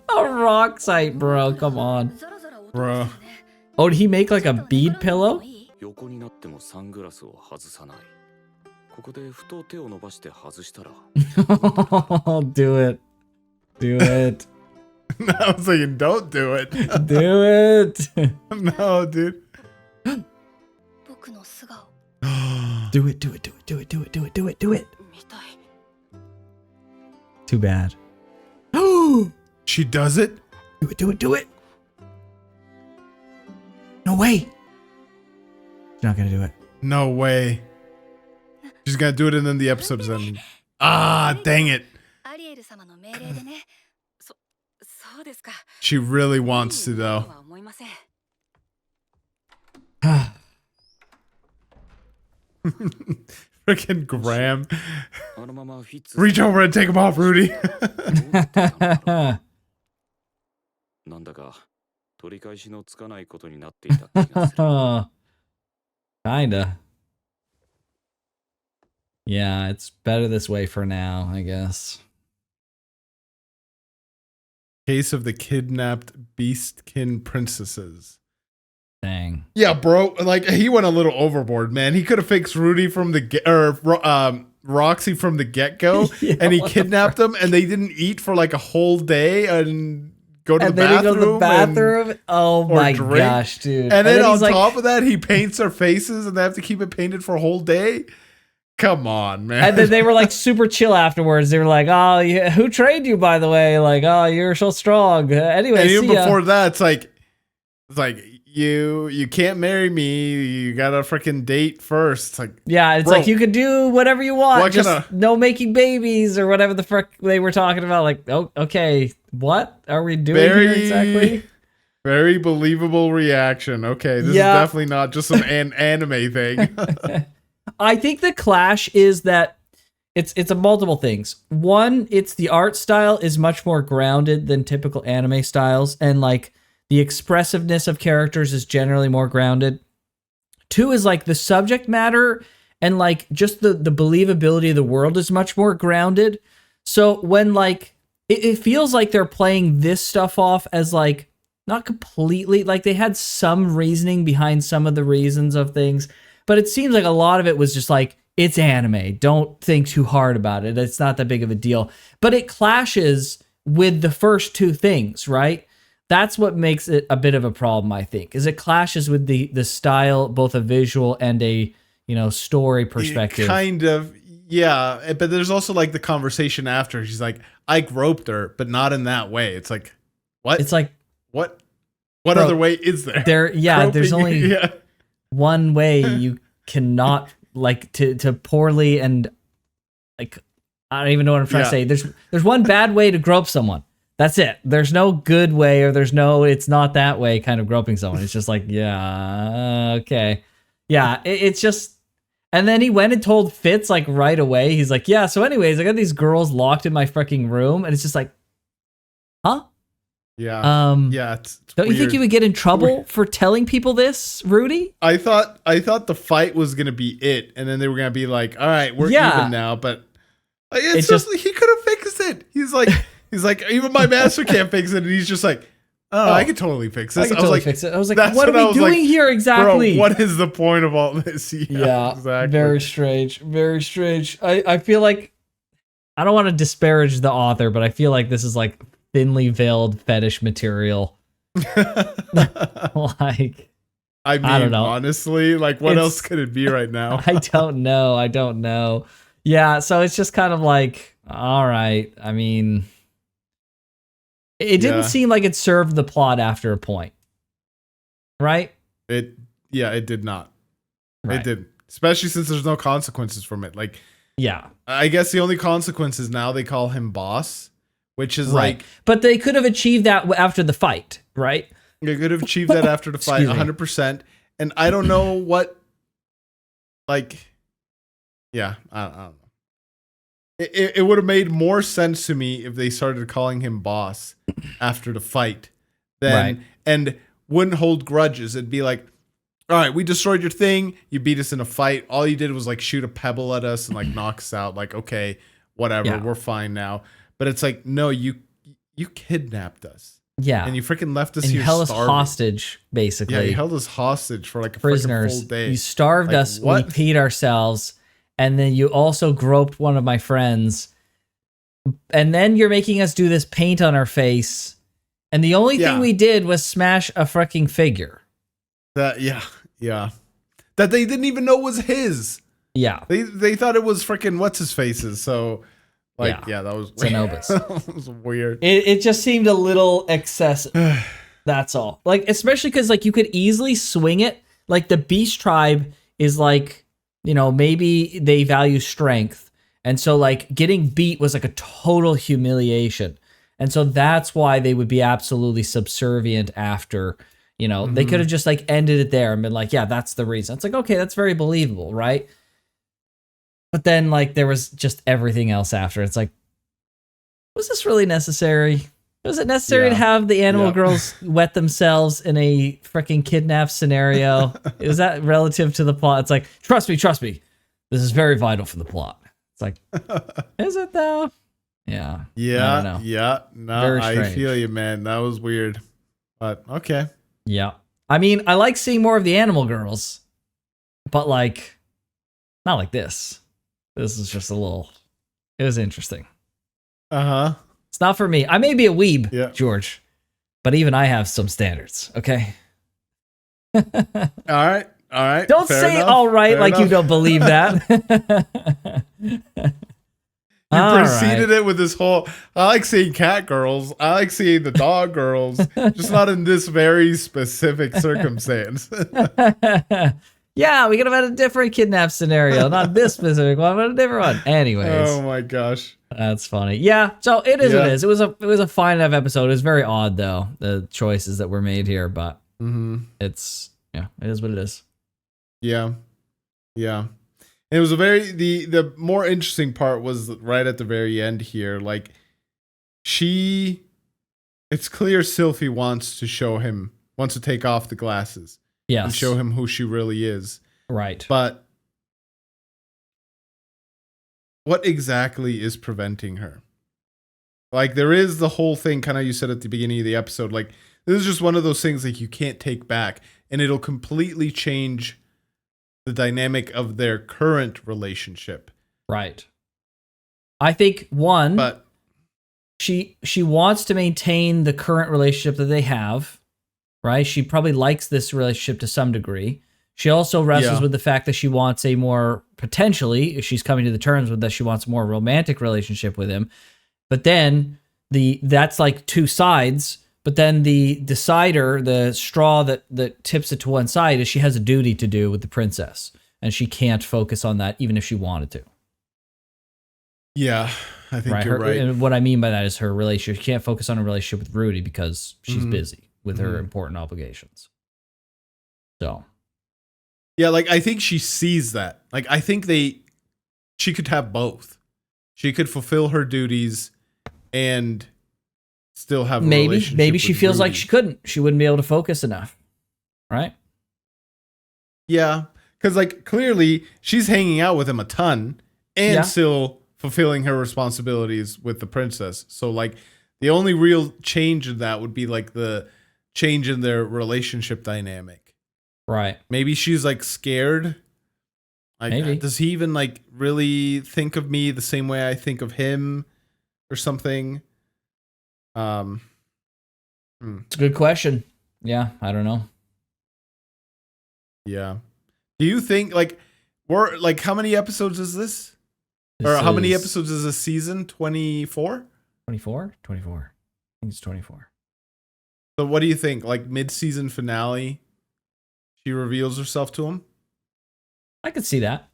A rock site, bro. Come on. ゾロゾロ音 Bro. がするね。 Oh, did he make like a bead pillow? 横になってもサングラスを外さない。ここでふと手を伸ばして外したら。 Do it. Do it. I was like, don't do it. Do it. No, dude. 僕の素顔。 Do it, do it, do it, do it, do it, do it, do it, do it. みたい。 Too bad. She does it? Do it, do it, do it. No way. She's not gonna do it. No way. She's gonna do it and then the episode is ending. Ah, dang it. アリエル様の命令でね。そうですか。 She really wants to, though. とは思いません。 Freaking Graham. あのままフィッツ Reach over and take him off, Rudy. なんだか取り返しのつかないことになっていた気がする。 Kinda. Yeah, it's better this way for now, I guess. Case of the kidnapped beastkin princesses. Dang. Yeah, bro. Like, he went a little overboard, man. He could have fixed Rudy from the Roxy from the get-go, Yeah, and he what the kidnapped them, and they didn't eat for like a whole day and go to And the then he bathroom. goes to the bathroom. Oh or my drink. gosh, dude. And then on he's like, top of that, he paints their faces, and they have to keep it painted for a whole day. Come on, man. and then they were like super chill afterwards. They were like, "Oh, yeah, who trained you, by the way? Like, oh, you're so strong." Anyway, and even see ya. before that, it's like you can't marry me. You gotta freaking date first. It's like, Yeah, it's bro, like you could do whatever you want, what just kinda- no making babies or whatever the frick they were talking about. Like, oh, okay, what are we doing here exactly? Very believable reaction. Okay, this Yeah. is definitely not just some anime thing. I think the clash is that it's a multiple things. One, it's the art style is much more grounded than typical anime styles, and like the expressiveness of characters is generally more grounded. Two is like the subject matter and like just the believability of the world is much more grounded. So when like it feels like they're playing this stuff off as like not completely, like they had some reasoning behind some of the reasons of things, but it seems like a lot of it was just like, it's anime. Don't think too hard about it. It's not that big of a deal. But it clashes with the first two things, right? That's what makes it a bit of a problem, I think, is it clashes with the style, both a visual and a, story perspective. Kind of, yeah. But there's also like the conversation after. She's like, I groped her, but not in that way. It's like, what? It's like, what bro, other way is there? There's Groping, only yeah. one way you cannot like to poorly and like, I don't even know what I'm trying to say. There's one bad way to grope someone. That's it. There's no good way or there's no, it's not that way kind of groping someone. It's just like, yeah, okay. Yeah, it's just, And then he went and told Fitz like right away. He's like, yeah, so anyways, I got these girls locked in my freaking room. And it's just like, huh? Yeah. Yeah. It's don't you think you would get in trouble for telling people this, Rudy? I thought the fight was gonna be it, and then they were gonna be like, all right, we're even now, but it's just he could have fixed it. He's like, even my master can't fix it, and he's just like, oh, I could totally fix this. I was like, what are we doing here exactly? Bro, what is the point of all this? Yeah, exactly. Very strange. Very strange. I feel like I don't want to disparage the author, but I feel like this is like thinly veiled fetish material. Like, I don't know. Honestly, like, what else could it be right now? I don't know. Yeah, so it's just kind of like, all right. I mean, it didn't seem like it served the plot after a point, right? It did not. Right. It didn't, especially since there's no consequences from it. Like, yeah, I guess the only consequence is now they call him boss, which is like, but they could have achieved that after the fight, right? They could have achieved that after the fight, 100%. And I don't know what, like, yeah, I don't know. It would have made more sense to me if they started calling him boss after the fight, and wouldn't hold grudges. It'd be like, all right, we destroyed your thing. You beat us in a fight. All you did was like shoot a pebble at us and like knock us out. Like, okay, whatever, we're fine now. But it's like, no, you kidnapped us. Yeah, and you freaking left us and here. You held starving. us hostage, basically. Yeah, you held us hostage for like a prisoners. Full day. You starved us. What? We peed ourselves, and then you also groped one of my friends. And then you're making us do this paint on our face, and the only thing we did was smash a freaking figure. That that they didn't even know was his. Yeah, they thought it was freaking what's his faces. So. Like, that was Zenobus. That was weird. It just seemed a little excessive. That's all. Like, especially because like you could easily swing it. Like the Beast Tribe is like, you know, maybe they value strength, and so like getting beat was like a total humiliation, and so that's why they would be absolutely subservient after. You know, they could have just like ended it there and been like, yeah, that's the reason. It's like, okay, that's very believable, right? But then, like, there was just everything else after. It's like, was this really necessary? Was it necessary to have the animal girls wet themselves in a freaking kidnap scenario? Is that relative to the plot? It's like, trust me. This is very vital for the plot. It's like, is it though? Yeah. Yeah. I don't know. Yeah. No, I feel you, man. That was weird. But okay. Yeah. I mean, I like seeing more of the animal girls, but like, not like this. This is just a little, it was interesting. It's not for me. I may be a weeb, George, but even I have some standards, okay? All right. Don't say enough. All right like you don't believe that. You preceded it with this whole, I like seeing cat girls. I like seeing the dog girls, just not in this very specific circumstance. Yeah, we could have had a different kidnap scenario, not this specific one, but a different one. Anyways. Oh my gosh. That's funny. Yeah, so it is what it is. It was a fine enough episode. It was very odd though, the choices that were made here, but it's it is what it is. Yeah. Yeah. It was a very the more interesting part was right at the very end here. Like it's clear Sylphie wants to take off the glasses. Yes. And show him who she really is. Right. But what exactly is preventing her? Like, there is the whole thing, kind of you said at the beginning of the episode, like, this is just one of those things like you can't take back, and it'll completely change the dynamic of their current relationship. Right. I think she wants to maintain the current relationship that they have. Right? She probably likes this relationship to some degree. She also wrestles with the fact that she wants a more, potentially, she's coming to the terms with that she wants a more romantic relationship with him. But then that's like two sides. But then the decider, the straw that tips it to one side is she has a duty to do with the princess. And she can't focus on that even if she wanted to. Yeah, I think you're right. And what I mean by that is her relationship. She can't focus on a relationship with Rudy because she's busy with her important obligations. So, Yeah, like I think she sees that. Like I think she could have both. She could fulfill her duties and still have a relationship maybe she with feels Rudy. like she wouldn't be able to focus enough, right? Yeah, because like clearly she's hanging out with him a ton and still fulfilling her responsibilities with the princess. So like the only real change in that would be like the change in their relationship dynamic. Right. Maybe she's like scared. Like, Maybe. does he even like really think of me the same way I think of him or something? It's a good question. Yeah, I don't know. Yeah. Do you think like we're like how many episodes is this? Or how many episodes is this season? 24? 24? 24. I think it's 24. So what do you think? Like mid-season finale, she reveals herself to him? I could see that.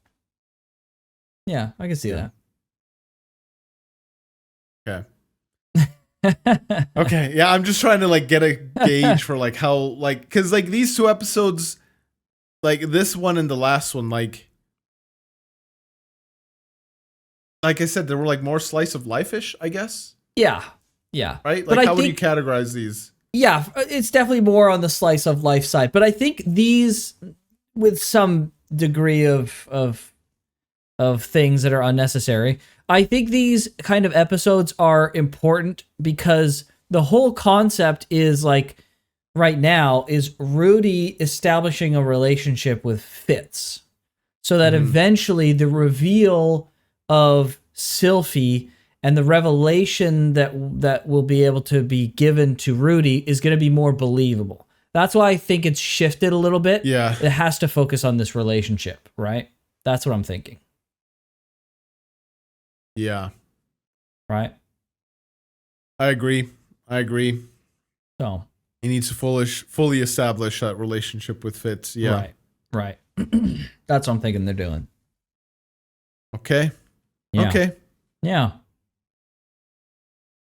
Yeah, I can see that. Okay. Okay. Yeah, I'm just trying to like get a gauge for like how like cuz like these two episodes like this one and the last one like I said they were like more slice of life-ish, I guess. Yeah. Yeah. Right? Like how would you categorize these? Yeah, it's definitely more on the slice of life side, but I think these with some degree of things that are unnecessary. I think these kind of episodes are important because the whole concept is like right now is Rudy establishing a relationship with Fitz so that eventually the reveal of Sylphie and the revelation that will be able to be given to Rudy is going to be more believable. That's why I think it's shifted a little bit. Yeah. It has to focus on this relationship, right? That's what I'm thinking. Yeah. Right? I agree. So He needs to fully establish that relationship with Fitz. Yeah. Right. That's what I'm thinking they're doing. Okay. Yeah. Okay. Yeah.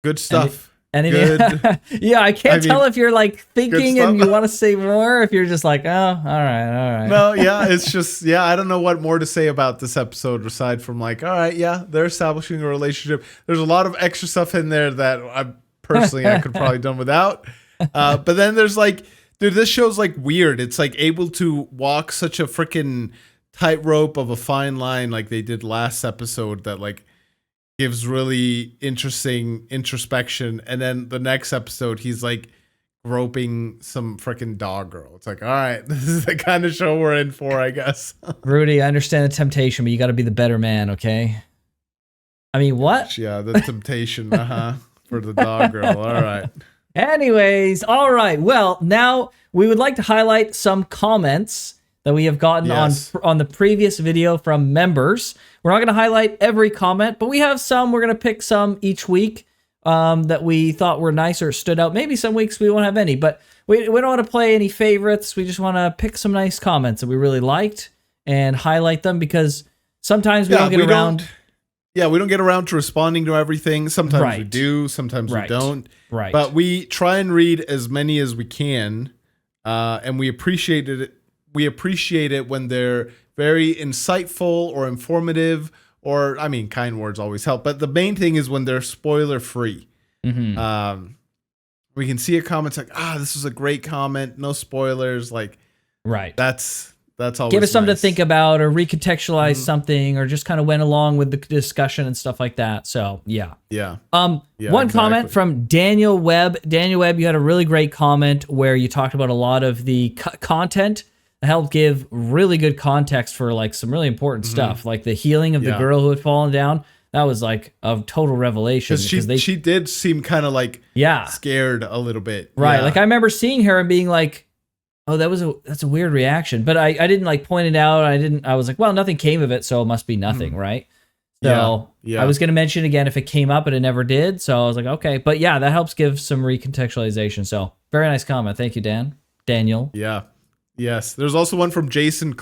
Good stuff. Good. Yeah, I can't tell if you're like thinking and you want to say more, if you're just like, oh, all right. No, yeah, it's just, yeah, I don't know what more to say about this episode aside from like, all right, yeah, they're establishing a relationship. There's a lot of extra stuff in there that I could probably done without. But then there's like, dude, this show's like weird. It's like able to walk such a freaking tightrope of a fine line like they did last episode that like gives really interesting introspection, and then the next episode he's like groping some freaking dog girl. It's like, all right, this is the kind of show we're in for, I guess. Rudy, I understand the temptation, but you got to be the better man, okay? I mean, what? Yeah, the temptation, for the dog girl. All right. Anyways, all right. Well, now we would like to highlight some comments that we have gotten on the previous video from members. We're not going to highlight every comment, but we have some. We're going to pick some each week that we thought were nice or stood out. Maybe some weeks we won't have any, but we don't want to play any favorites. We just want to pick some nice comments that we really liked and highlight them because sometimes we don't get around. We don't get around to responding to everything. Sometimes we do, sometimes we don't. Right. But we try and read as many as we can, and we appreciate it. We appreciate it when they're very insightful or informative, or, I mean, kind words always help. But the main thing is when they're spoiler free. Mm-hmm. We can see a comment like, this was a great comment, no spoilers. Like, right. That's always give us something nice to think about or recontextualize something or just kind of went along with the discussion and stuff like that. So, yeah. One comment from Daniel Webb. Daniel Webb, you had a really great comment where you talked about a lot of the content that helped give really good context for like some really important stuff, like the healing of the girl who had fallen down. That was like a total revelation because she did seem kind of like scared a little bit. Right. Like I remember seeing her and being like, oh, that's a weird reaction. But I didn't like point it out. I was like, well, nothing came of it, so it must be nothing, right? So I was going to mention again if it came up, and it never did. So I was like, okay. But yeah, that helps give some recontextualization. So very nice comment. Thank you, Daniel. Yeah. Yes. There's also one from Jaron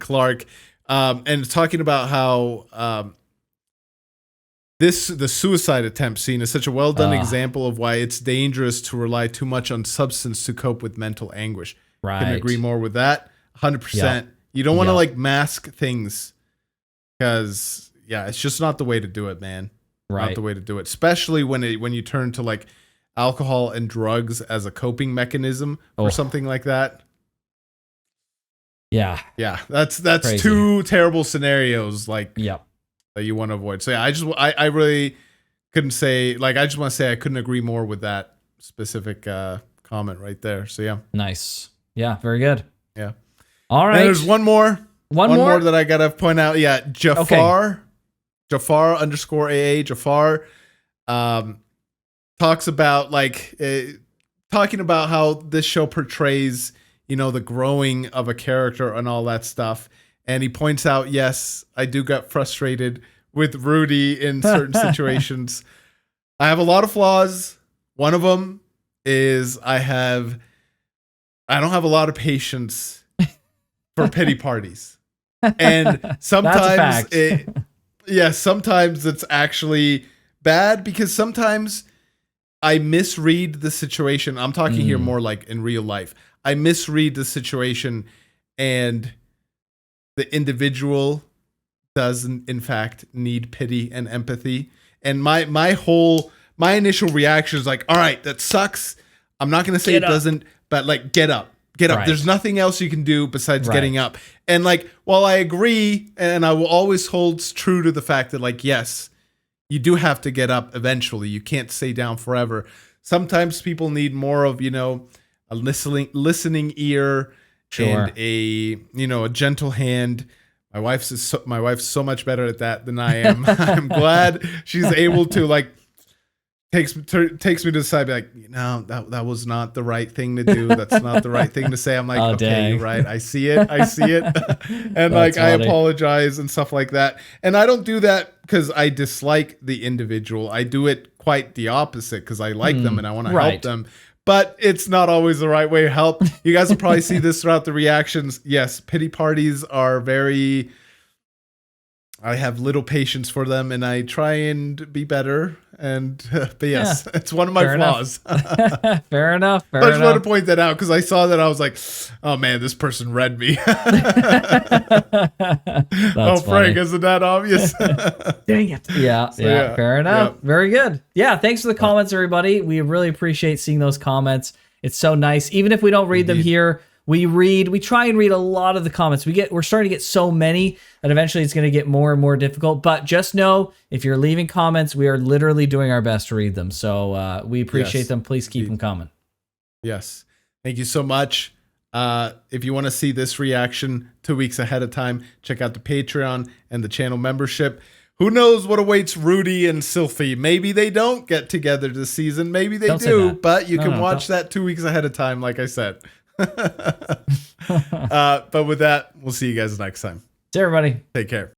Clark, and talking about how the suicide attempt scene is such a well done example of why it's dangerous to rely too much on substance to cope with mental anguish. Right. Couldn't agree more with that. 100%. Yep. You don't want to Yep. like mask things because it's just not the way to do it, man. Right. Not the way to do it, especially when you turn to like alcohol and drugs as a coping mechanism or something like that. Yeah. Yeah, that's Crazy. two terrible scenarios like Yep. that you want to avoid. So yeah, I really couldn't say, like, I just want to say I couldn't agree more with that specific comment right there. So yeah. Nice. Yeah, very good. Yeah. All right. And there's one more that I gotta point out. Yeah, Jafar _AA Jafar talks about talking about how this show portrays, the growing of a character and all that stuff. And he points out, yes, I do get frustrated with Rudy in certain situations. I have a lot of flaws. One of them is I don't have a lot of patience for pity parties. And sometimes sometimes it's actually bad because sometimes I misread the situation. I'm talking here more like in real life. I misread the situation and the individual doesn't in fact need pity and empathy. And my initial reaction is like, all right, that sucks. I'm not going to say it doesn't, but like, get up. Right. There's nothing else you can do besides getting up. And like, while I agree, and I will always hold true to the fact that like, yes, you do have to get up eventually. You can't stay down forever. Sometimes people need more of, a listening ear and a gentle hand. My wife's so much better at that than I am. I'm glad she's able to like takes me to the side, be like, that was not the right thing to do. That's not the right thing to say. I'm like, okay, dang. You're right. I see it. And like, I apologize and stuff like that. And I don't do that because I dislike the individual. I do it quite the opposite because I like them and I want to help them. But it's not always the right way to help. You guys will probably see this throughout the reactions. Yes, pity parties are very... I have little patience for them, and I try and be better. And but yes, it's one of my flaws. Fair enough. I just wanted to point that out because I saw that I was like, "Oh man, this person read me." Frank, isn't that obvious? Dang it! Yeah, fair enough. Yeah. Very good. Yeah, thanks for the comments, everybody. We really appreciate seeing those comments. It's so nice. Even if we don't read them here, we try and read a lot of the comments. We're starting to get so many that eventually it's going to get more and more difficult. But just know, if you're leaving comments, we are literally doing our best to read them. So we appreciate them. Please keep them coming. Yes. Thank you so much. If you want to see this reaction 2 weeks ahead of time, check out the Patreon and the channel membership. Who knows what awaits Rudy and Sylphie? Maybe they don't get together this season. Maybe they do. But you can watch that 2 weeks ahead of time, like I said. But with that, we'll see you guys next time. See everybody. Take care.